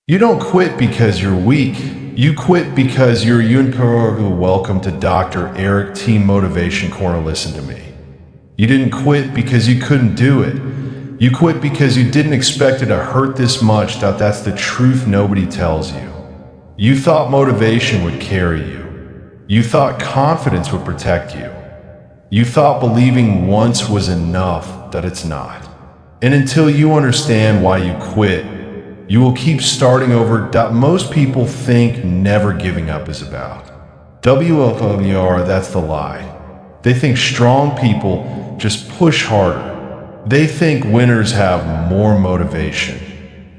You don't quit because you're weak. You quit because you're welcome to Dr. Eric T. Motivation Corner. Listen to me. You didn't quit because you couldn't do it. You quit because you didn't expect it to hurt this much. That's the truth nobody tells you. You thought motivation would carry you. You thought confidence would protect you. You thought believing once was enough. That it's not. And until you understand why you quit, you will keep starting over. Most people think never giving up is about. WFOR, that's the lie. They think strong people just push harder. They think winners have more motivation.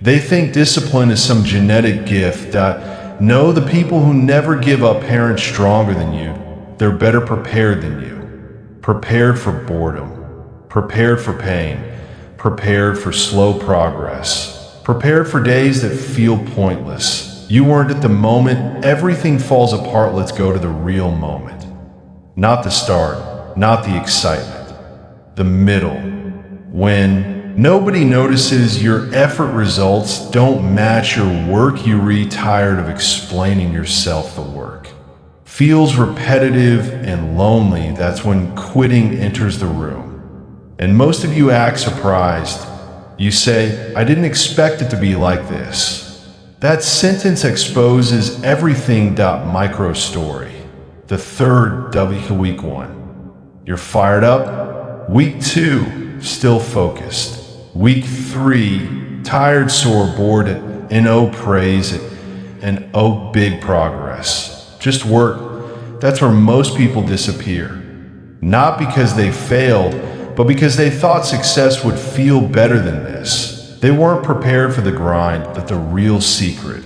They think discipline is some genetic gift. No, the people who never give up parents stronger than you. They're better prepared than you. Prepared for boredom. Prepared for pain. Prepared for slow progress. Prepared for days that feel pointless. You weren't at the moment. Everything falls apart. Let's go to the real moment. Not the start, not the excitement. The middle. When nobody notices your effort, results don't match your work. You tired of explaining yourself. The work feels repetitive and lonely. That's when quitting enters the room. And most of you act surprised. You say, I didn't expect it to be like this. That sentence exposes everything. Micro story. The third week 1. You're fired up. Week 2, still focused. Week 3, tired, sore, bored, and oh, praise it, and oh, big progress. Just work. That's where most people disappear. Not because they failed, but because they thought success would feel better than this. They weren't prepared for the grind. That the real secret.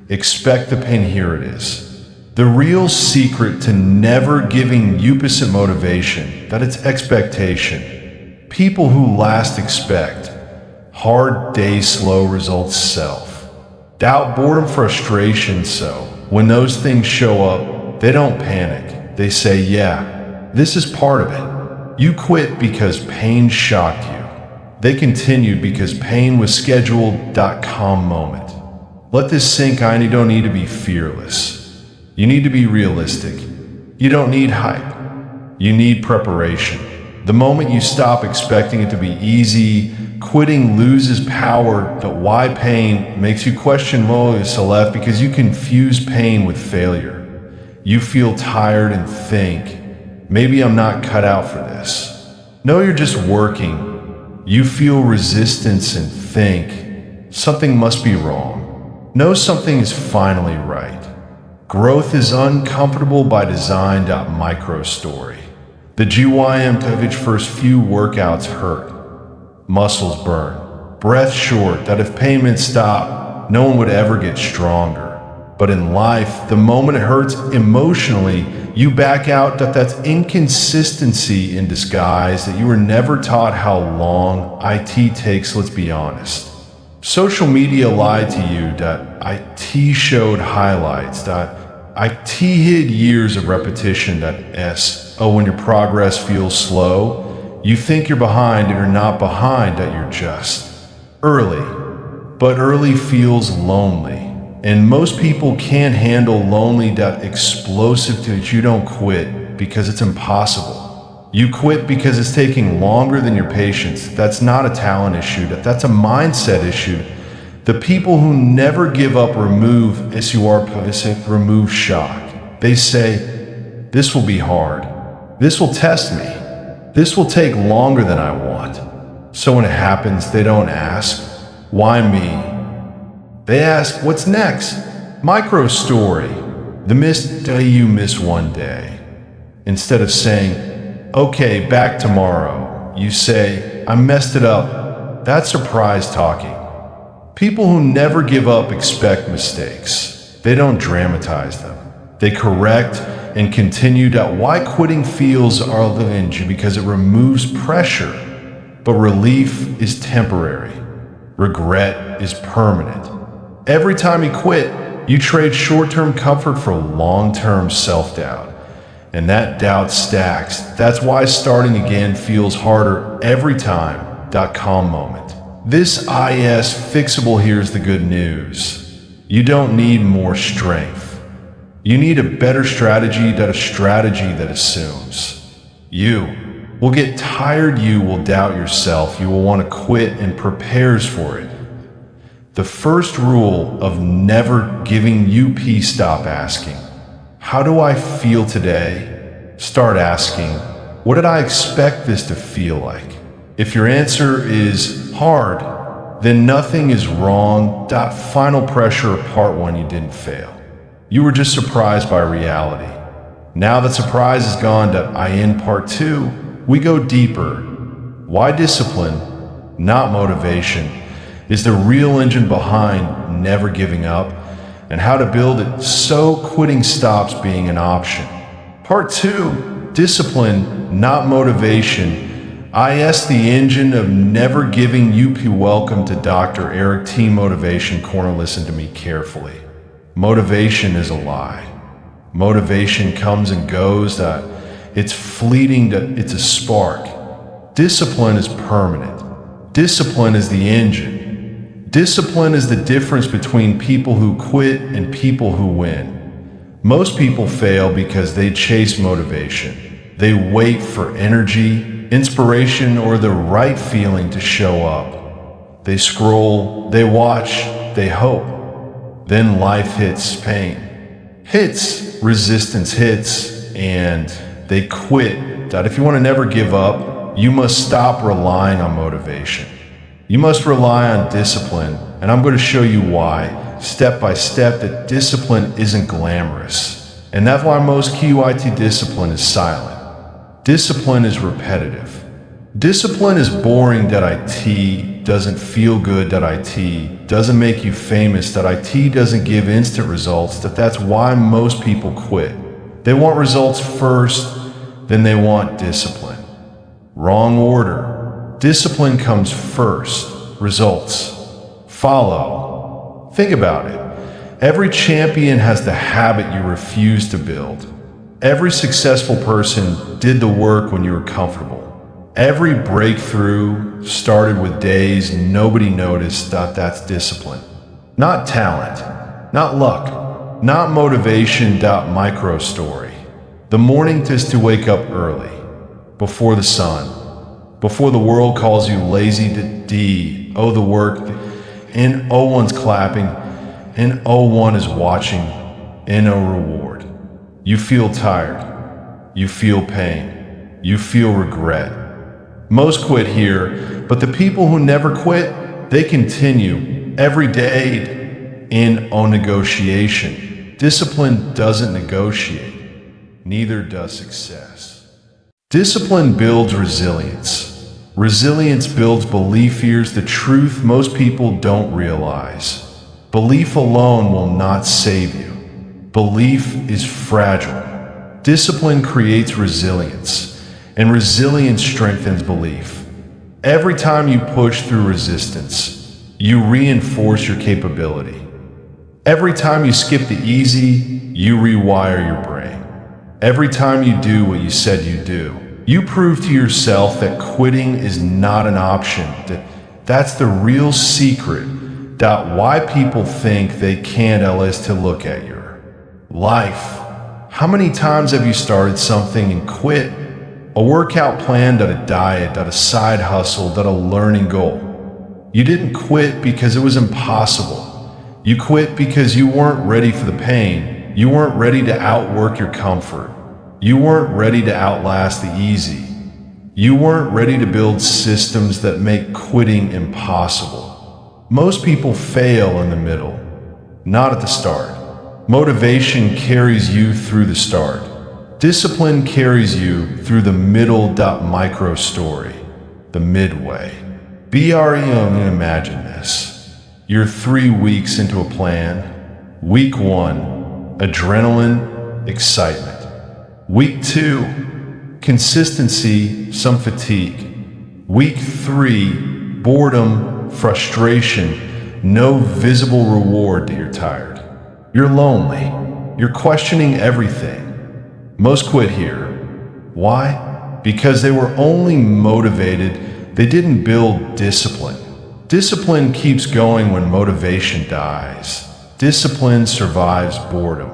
Expect the pain. Here it is. The real secret to never giving you motivation. That it's expectation. People who last expect. Hard days, slow results, self. Doubt, boredom, frustration. So when those things show up, they don't panic. They say, yeah, this is part of it. You quit because pain shocked you. They continued because pain was scheduled. Calm moment. Let this sink in. You don't need to be fearless. You need to be realistic. You don't need hype. You need preparation. The moment you stop expecting it to be easy, quitting loses power. But why pain makes you question yourself? Because you confuse pain with failure. You feel tired and think, maybe I'm not cut out for this. No, you're just working. You feel resistance and think, something must be wrong. No, something is finally right. Growth is uncomfortable by design. Micro story. The GYM first few workouts hurt. Muscles burn. Breath short. That if pain meant stop, no one would ever get stronger. But in life, the moment it hurts emotionally, you back out. That's inconsistency in disguise. That you were never taught how long IT takes. Let's be honest. Social media lied to you. IT showed highlights. IT hid years of repetition. When your progress feels slow, you think you're behind. And you're not behind. You're just early. But early feels lonely. And most people can't handle lonely. Explosive. That you don't quit because it's impossible. You quit because it's taking longer than your patience. That's not a talent issue. That's a mindset issue. The people who never give up remove remove shock. They say, this will be hard. This will test me. This will take longer than I want. So when it happens, they don't ask, why me? They ask, what's next? Micro story. The missed day. You miss one day. Instead of saying, okay, back tomorrow, you say, I messed it up. That's surprise talking. People who never give up expect mistakes. They don't dramatize them. They correct and continue. Why quitting feels you? Because it removes pressure. But relief is temporary. Regret is permanent. Every time you quit, you trade short-term comfort for long-term self-doubt. And that doubt stacks. That's why starting again feels harder every time. Calm moment. This is fixable. Here's the good news. You don't need more strength. You need a better strategy that assumes. You will get tired, you will doubt yourself, you will want to quit and prepares for it. The first rule of never giving you peace: stop asking, how do I feel today? Start asking, what did I expect this to feel like? If your answer is hard, then nothing is wrong. Final pressure of part one: you didn't fail. You were just surprised by reality. Now that surprise is gone. I end part two. We go deeper. Why discipline, not motivation, is the real engine behind never giving up, and how to build it so quitting stops being an option. Part two, discipline, not motivation. IS the engine of never giving up. Welcome to Dr. Eric T. Motivation Corner. Listen to me carefully. Motivation is a lie. Motivation comes and goes. It's fleeting. It's a spark. Discipline is permanent. Discipline is the engine. Discipline is the difference between people who quit and people who win. Most people fail because they chase motivation. They wait for energy, inspiration, or the right feeling to show up. They scroll, they watch, they hope. Then life hits, pain hits, resistance hits, and they quit. If you want to never give up, you must stop relying on motivation. You must rely on discipline, and I'm going to show you why, step by step, that discipline isn't glamorous. And that's why most QIT discipline is silent. Discipline is repetitive. Discipline is boring. IT doesn't feel good. IT doesn't make you famous. IT doesn't give instant results. That's why most people quit. They want results first, then they want discipline. Wrong order. Discipline comes first. Results follow. Think about it. Every champion has the habit you refuse to build. Every successful person did the work when you were comfortable. Every breakthrough started with days nobody noticed. That's discipline. Not talent, not luck, not motivation. Micro story. The morning is to wake up early, before the sun, before the world calls you lazy. The work, and one's clapping, and one is watching, and no reward. You feel tired, you feel pain, you feel regret. Most quit here, but the people who never quit, they continue every day in negotiation. Discipline doesn't negotiate, neither does success. Discipline builds resilience. Resilience builds belief. Here's the truth most people don't realize. Belief alone will not save you. Belief is fragile. Discipline creates resilience, and resilience strengthens belief. Every time you push through resistance, you reinforce your capability. Every time you skip the easy, you rewire your brain. Every time you do what you said you'd do, you prove to yourself that quitting is not an option. That's the real secret. Why people think they can't is to look at your life. How many times have you started something and quit? A workout plan, a diet, a side hustle, a learning goal. You didn't quit because it was impossible. You quit because you weren't ready for the pain. You weren't ready to outwork your comfort. You weren't ready to outlast the easy. You weren't ready to build systems that make quitting impossible. Most people fail in the middle, not at the start. Motivation carries you through the start. Discipline carries you through the middle. Micro story, the midway. Imagine this. You're 3 weeks into a plan. Week 1, adrenaline, excitement. Week 2, consistency, some fatigue. Week 3, boredom, frustration, no visible reward. You're tired. You're lonely. You're questioning everything. Most quit here. Why? Because they were only motivated. They didn't build discipline. Discipline keeps going when motivation dies. Discipline survives boredom.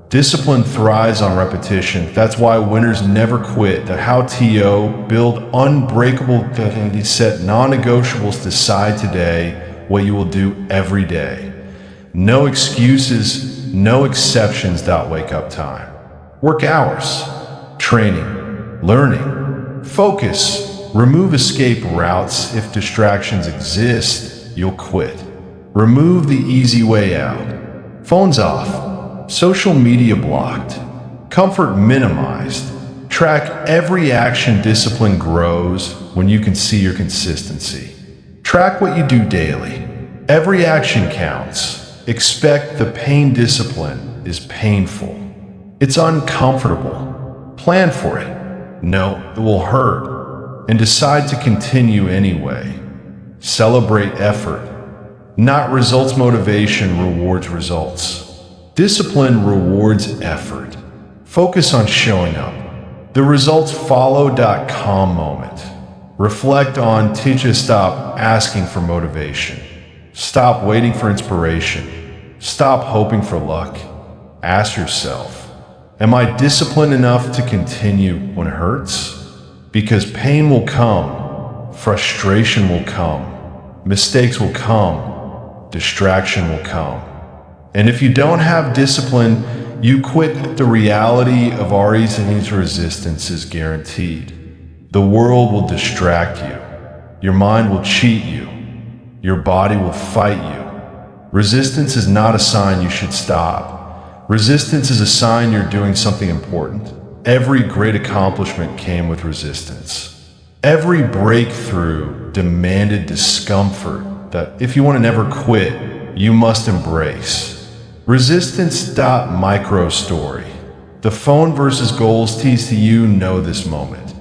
Discipline thrives on repetition. That's why winners never quit. That how TO build unbreakable, set non-negotiables. Decide today what you will do every day. No excuses, no exceptions. Wake up time. Work hours. Training. Learning. Focus. Remove escape routes. If distractions exist, you'll quit. Remove the easy way out. Phones off. Social media blocked. Comfort minimized. Track every action. Discipline grows when you can see your consistency. Track what you do daily. Every action counts. Expect the pain. Discipline is painful. It's uncomfortable. Plan for it. No, it will hurt. And decide to continue anyway. Celebrate effort, not results. Motivation rewards results. Discipline rewards effort. Focus on showing up. The results follow. Calm moment. Reflect on teacher. Stop asking for motivation. Stop waiting for inspiration. Stop hoping for luck. Ask yourself, am I disciplined enough to continue when it hurts? Because pain will come, frustration will come, mistakes will come, distraction will come. And if you don't have discipline, you quit. The reality of RE's resistance is guaranteed. The world will distract you. Your mind will cheat you. Your body will fight you. Resistance is not a sign you should stop. Resistance is a sign you're doing something important. Every great accomplishment came with resistance. Every breakthrough demanded discomfort that, if you want to never quit, you must embrace. Resistance. Micro story. The phone versus goals. Tease to you know this moment.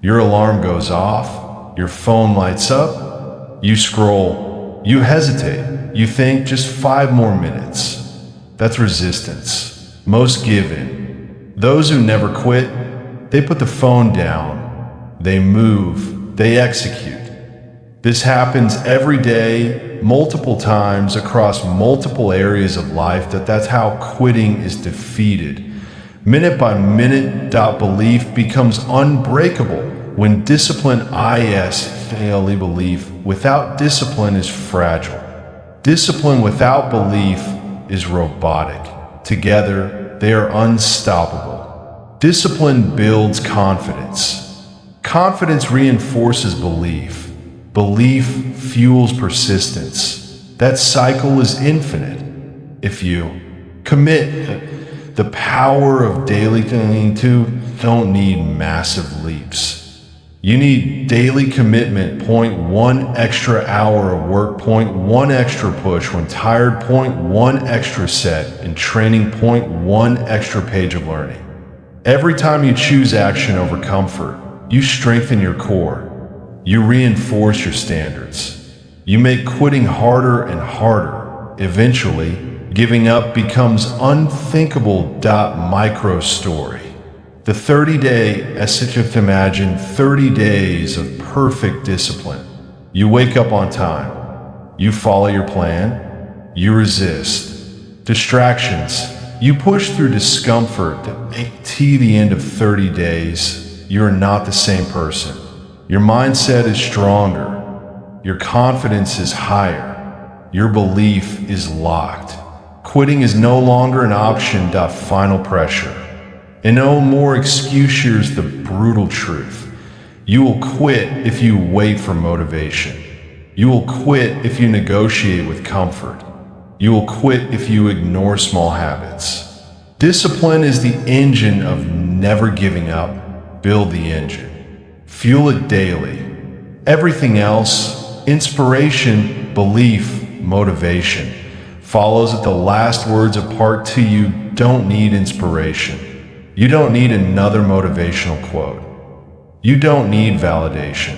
Your alarm goes off. Your phone lights up. You scroll. You hesitate. You think just 5 more minutes. That's resistance. Most give in. Those who never quit, they put the phone down. They move. They execute. This happens every day, multiple times across multiple areas of life. That's how quitting is defeated. Minute by minute. Belief becomes unbreakable when discipline daily belief without discipline is fragile. Discipline without belief is robotic. Together, they are unstoppable. Discipline builds confidence. Confidence reinforces belief. Belief fuels persistence. That cycle is infinite. If you commit, the power of daily thinking don't need massive leaps. You need daily commitment. 0.1 extra hour of work, 0.1 extra push when tired, 0.1 extra set in training, 0.1 extra page of learning. Every time you choose action over comfort, you strengthen your core. You reinforce your standards. You make quitting harder and harder. Eventually, giving up becomes unthinkable. Micro story. The 30-day, imagine 30 days of perfect discipline. You wake up on time. You follow your plan. You resist distractions. You push through discomfort. The end of 30 days, you are not the same person. Your mindset is stronger. Your confidence is higher. Your belief is locked. Quitting is no longer an option. Final pressure. And no more excuse. Here's the brutal truth. You will quit if you wait for motivation. You will quit if you negotiate with comfort. You will quit if you ignore small habits. Discipline is the engine of never giving up. Build the engine. Fuel it daily. Everything else, inspiration, belief, motivation, follows at the last words of part 2. You don't need inspiration. You don't need another motivational quote. You don't need validation.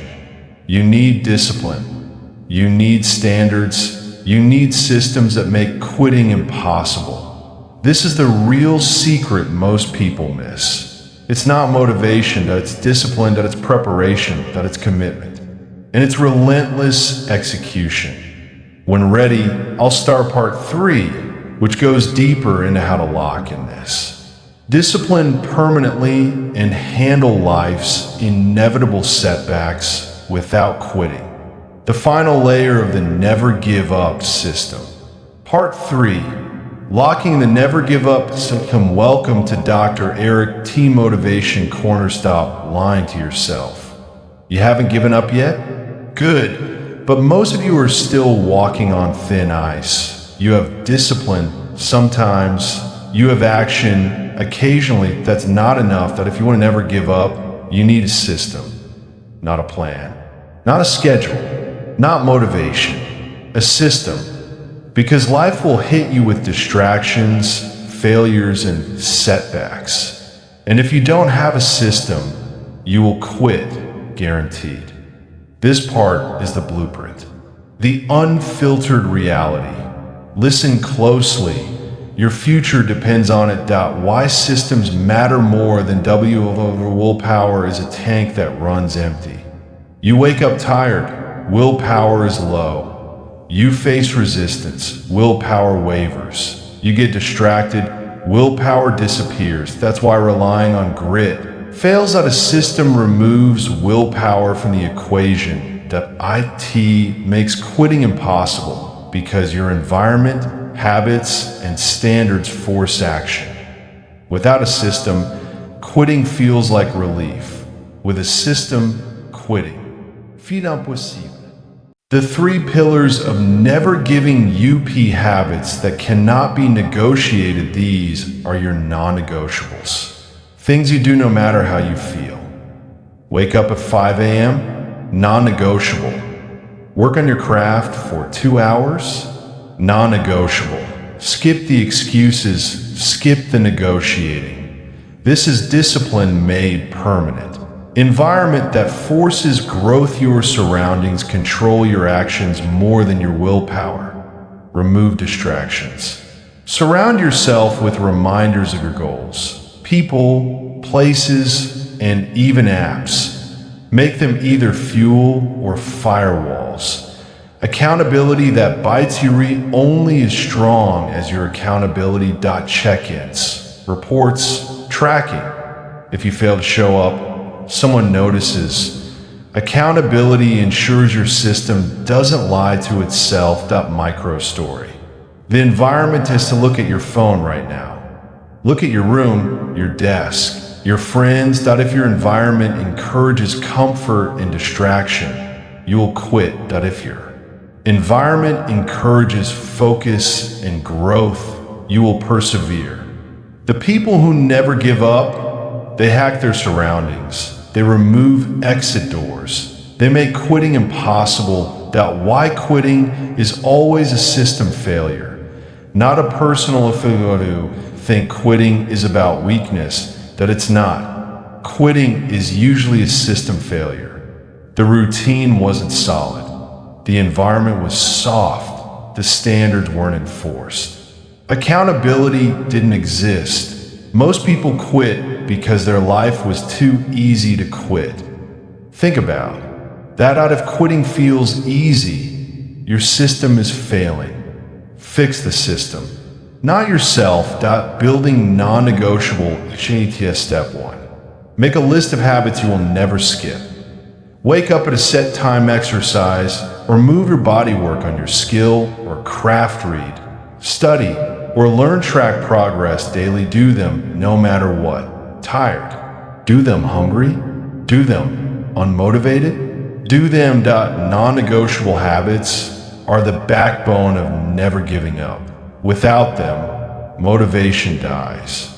You need discipline. You need standards. You need systems that make quitting impossible. This is the real secret most people miss. It's not motivation, that it's discipline, that it's preparation, that it's commitment. And it's relentless execution. When ready, I'll start part 3. which goes deeper into how to lock in this. Discipline permanently and handle life's inevitable setbacks without quitting. The final layer of the never give up system. Part 3. Locking the never give up system. Welcome to Dr. Eric T. Motivation Corner. Stop lying to yourself. You haven't given up yet? Good. But most of you are still walking on thin ice. You have discipline sometimes. You have action occasionally. That's not enough. That if you want to never give up, you need a system, not a plan, not a schedule. Not motivation, a system. Because life will hit you with distractions, failures, and setbacks. And if you don't have a system, you will quit, guaranteed. This part is the blueprint. The unfiltered reality. Listen closely. Your future depends on it. Why systems matter more than willpower is a tank that runs empty. You wake up tired. Willpower is low. You face resistance. Willpower wavers. You get distracted. Willpower disappears. That's why relying on grit fails. That a system removes willpower from the equation. That IT makes quitting impossible because your environment, habits, and standards force action. Without a system, quitting feels like relief. With a system, quitting feels impossible. The 3 pillars of never giving UP habits that cannot be negotiated. These are your non-negotiables. Things you do no matter how you feel. Wake up at 5 a.m., non-negotiable. Work on your craft for 2 hours, non-negotiable. Skip the excuses, skip the negotiating. This is discipline made permanent. Environment that forces growth. Your surroundings control your actions more than your willpower. Remove distractions. Surround yourself with reminders of your goals. People, places, and even apps. Make them either fuel or firewalls. Accountability that bites you only as strong as your accountability. Check-ins, reports, tracking. If you fail to show up, someone notices. Accountability ensures your system doesn't lie to itself. Micro story. The environment is to look at your phone right now. Look at your room, your desk, your friends. If your environment encourages comfort and distraction, you will quit. If your environment encourages focus and growth, you will persevere. The people who never give up, they hack their surroundings. They remove exit doors. They make quitting impossible. Why quitting is always a system failure, not a personal failure. Think quitting is about weakness. It's not. Quitting is usually a system failure. The routine wasn't solid. The environment was soft. The standards weren't enforced. Accountability didn't exist. Most people quit because their life was too easy to quit. Think about that. Out of quitting feels easy, your system is failing. Fix the system, not yourself. Building non-negotiable. Step 1. Make a list of habits you will never skip. Wake up at a set time, exercise, or move your body. Work on your skill or craft. Read, study, or learn. Track progress daily. Do them no matter what. Tired? Do them hungry? Do them unmotivated? Do them. Non-negotiable habits are the backbone of never giving up. Without them, motivation dies.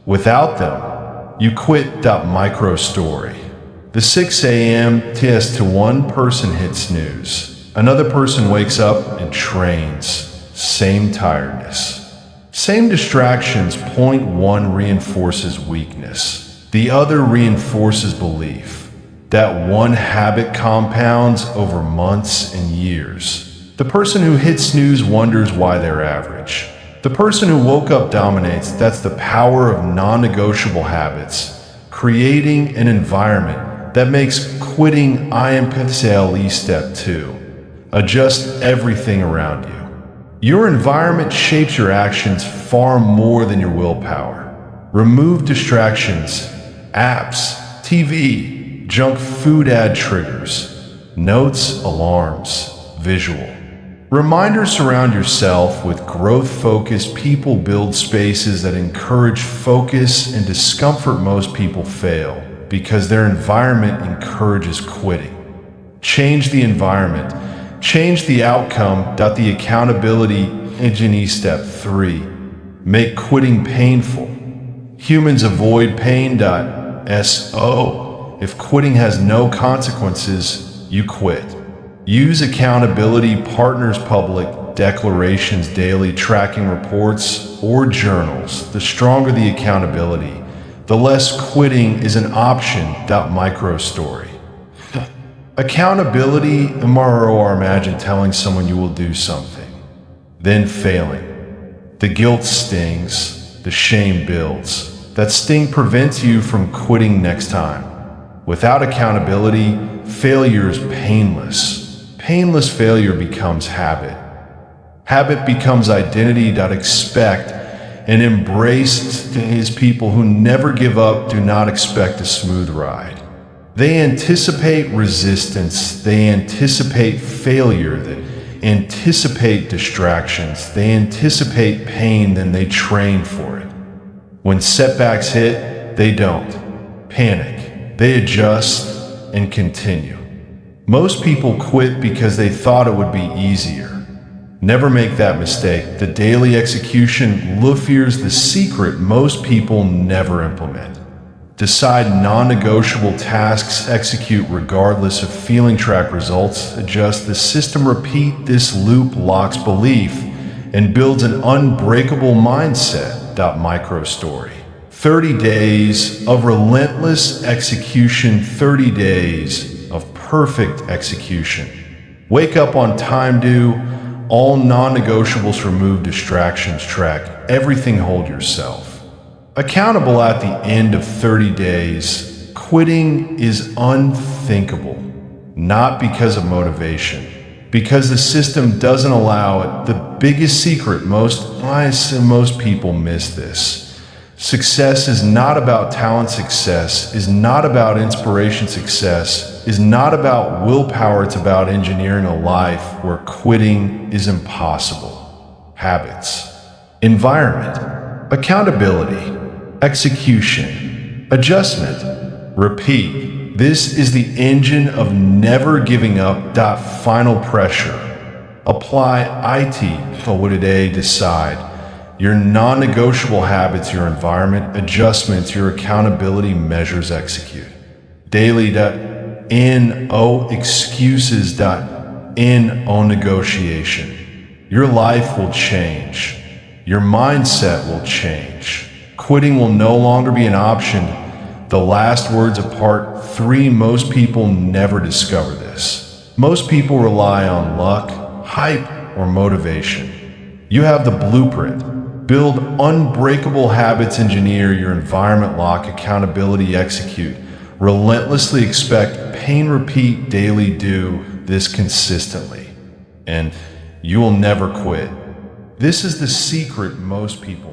Without them, you quit. Micro story. The 6 a.m. test. To one person hits snooze. Another person wakes up and trains. Same tiredness. Same distractions. Point 1 reinforces weakness. The other reinforces belief. That one habit compounds over months and years. The person who hits snooze wonders why they're average. The person who woke up dominates. That's the power of non-negotiable habits. Creating an environment that makes quitting impossible. Step 2. Adjust everything around you. Your environment shapes your actions far more than your willpower. Remove distractions, apps, TV, junk food ad triggers, notes, alarms, visual. Reminders. Surround yourself with growth-focused people. Build spaces that encourage focus and discomfort. Most people fail because their environment encourages quitting. Change the environment. Change the outcome. The accountability engine. Step 3. Make quitting painful. Humans avoid pain. If quitting has no consequences, you quit. Use accountability partners, public declarations, daily tracking reports, or journals. The stronger the accountability, the less quitting is an option. Micro story. Accountability, MRO, imagine telling someone you will do something, then failing. The guilt stings, the shame builds. That sting prevents you from quitting next time. Without accountability, failure is painless. Painless failure becomes habit. Habit becomes identity. Expect and embrace is people who never give up, do not expect a smooth ride. They anticipate resistance, they anticipate failure, they anticipate distractions, they anticipate pain, then they train for it. When setbacks hit, they don't panic, they adjust and continue. Most people quit because they thought it would be easier. Never make that mistake. The daily execution. Here's the secret most people never implement. Decide non-negotiable tasks, execute regardless of feeling, track results, adjust the system, repeat. This loop locks belief and builds an unbreakable mindset. Micro story. 30 days of relentless execution, 30 days of perfect execution. Wake up on time, do all non-negotiables, remove distractions, track everything, hold yourself accountable. At the end of 30 days, quitting is unthinkable, not because of motivation, because the system doesn't allow it. The biggest secret, most people miss this. Success is not about talent. Success is not about inspiration. Success is not about willpower. It's about engineering a life where quitting is impossible. Habits, environment, accountability, execution, adjustment, repeat. This is the engine of never giving up. Final pressure. Apply IT. Today, decide. Your non-negotiable habits, your environment, adjustments, your accountability measures, execute. Daily. No excuses. No negotiation. Your life will change. Your mindset will change. Quitting will no longer be an option. The last words of part 3. Most people never discover this. Most people rely on luck, hype, or motivation. You have the blueprint. Build unbreakable habits, engineer your environment, lock accountability, execute. Relentlessly expect pain, repeat daily. Do this consistently, and you will never quit. This is the secret most people